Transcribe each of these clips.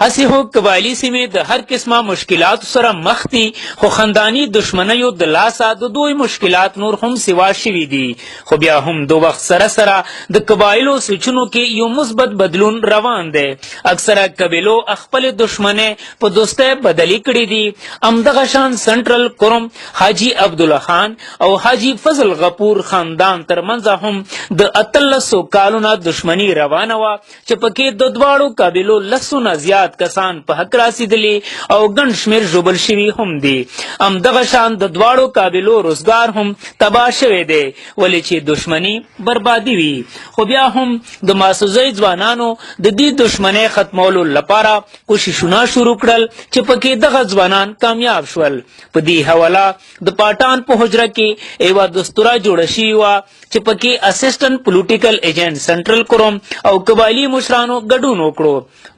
هسې هو قبایلي سیمې د هر قسمه مشکلاتو سره مخ دي، خو خنداني دشمنیو د لاسه د دوی مشکلات نور هم سوا شوي دي. خو بیا هم د وخت سره سره د قبایلو سوچونو کې یو مثبت بدلون روان دی. اکثره قبیلو خپل دشمنۍ په دوستۍ بدلې کړې دي. همدغه شان سنټرل کروم حاجي عبدالله خان او حاجي فضل غفور خاندان ترمنځ هم د 1800 کالو نه دشمني روانه وه، چې پکې د دواړو قبیلو لسونه زیات کسان په حق رسیدلي او ګڼ شمېر ژوبل شوي هم دي. همدغه شان د دواړو قبیلو روزګار هم تباه شوی دی، ولې چې دشمني بربادي وي. خو بیا هم د ماسوزۍ ځوانانو د دې دشمنۍ ختمولو لپاره کوششونه شروع کړل، چې پکې دغه ځوانان کامیاب شول. په دې حواله د پټھان په حجره کې یوه دستوره جوړه شوې وه، چې پکې اسسټنټ پولیټیکل ایجنټ سنټرل کروم او قبایلي مشرانو ګډون وکړو.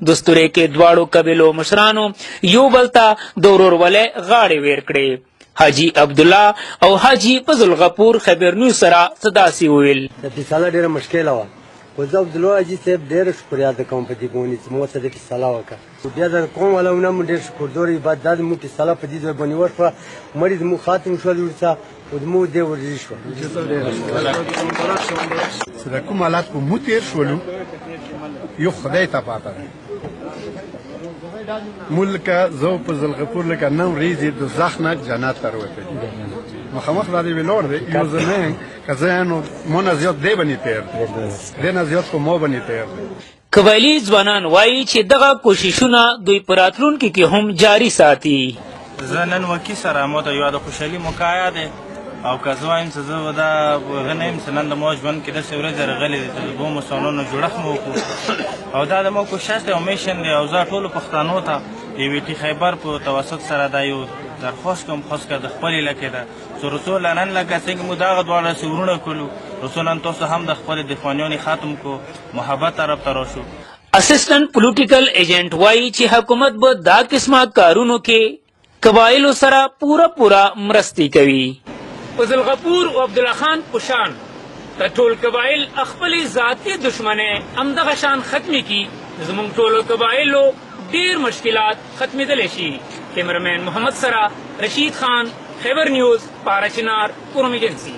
دستورې کې دواړو قبیلو مشرانو یو بل ته د ورورولۍ غاړې ویر کړې. حاجي عبدالله او حاجي فضل غفور خبر نیوز سره څه داسې وویل. د فیصله ډېره مشکله وه، خو زه عبدالله حاجي صاحب ډېره شکریه ادا کوم په دې باندې چې مو ورته د فیصله وکړه. بیا د قوم والاونه مو ډېر شکردور یو، بعد دا زموږ فیصله په دې ځای باندې وشوه، مړي زموږ ختم شول وروسته او زموږ دې ورزي شوه. چې د کوم حالات په مو تېر شولو یو خدای ته پاته دی. مو لکه زه په ذوالغفور لکه نن ورځې دوزخ نه جنت ته راوتلي، مخامخ دا دې ویلوړ دی یو زمین که زه نو مو نه زیات دی باندې تېر دی، دی نه زیات په مو باندې تېر دی. قبایلي ځوانان وایي چې دغه کوششونه دوی په راتلونکي کې هم جاري ساتي. زه نن وکي سره ما ته یوه د خوشحالي موقعه دی، او که زه وایم چې زه دا هغه نه یم چې نن د ما ژوند کې داسې ورځې راغلې دي چې د دوو مسلمانانو جوړښت مو وکړو، او دا د ما کوشش دی او میشن دی. او زه ټولو پښتنو ته د ویټي خیبر په توسط سره دا یو درخواست کوم، خاص کر د خپل علاقې ده، چې رسول نن لکه څنګه مو دغه دواړه داسې ورونه کړلو، رسول نن تاسو هم د خپل دښمنیانې ختم کو، محبت طرف ته راشو. اسسټنټ پولیټیکل ایجنټ وایي چې حکومت به دا قسمه کارونو کې قبایلو سره پوره مرستې کوي. فضل غفور او عبدالله خان پشان ته ټول قبایل خپلې ذاتي دشمنۍ همدغه شان ختمې کړي، زموږ ټولو قبایلو ډېر مشکلات ختمېدلی شي. کیمرمین محمد سره رشید خان، خیبر نیوز، پارچنار، کروم ایجنسی.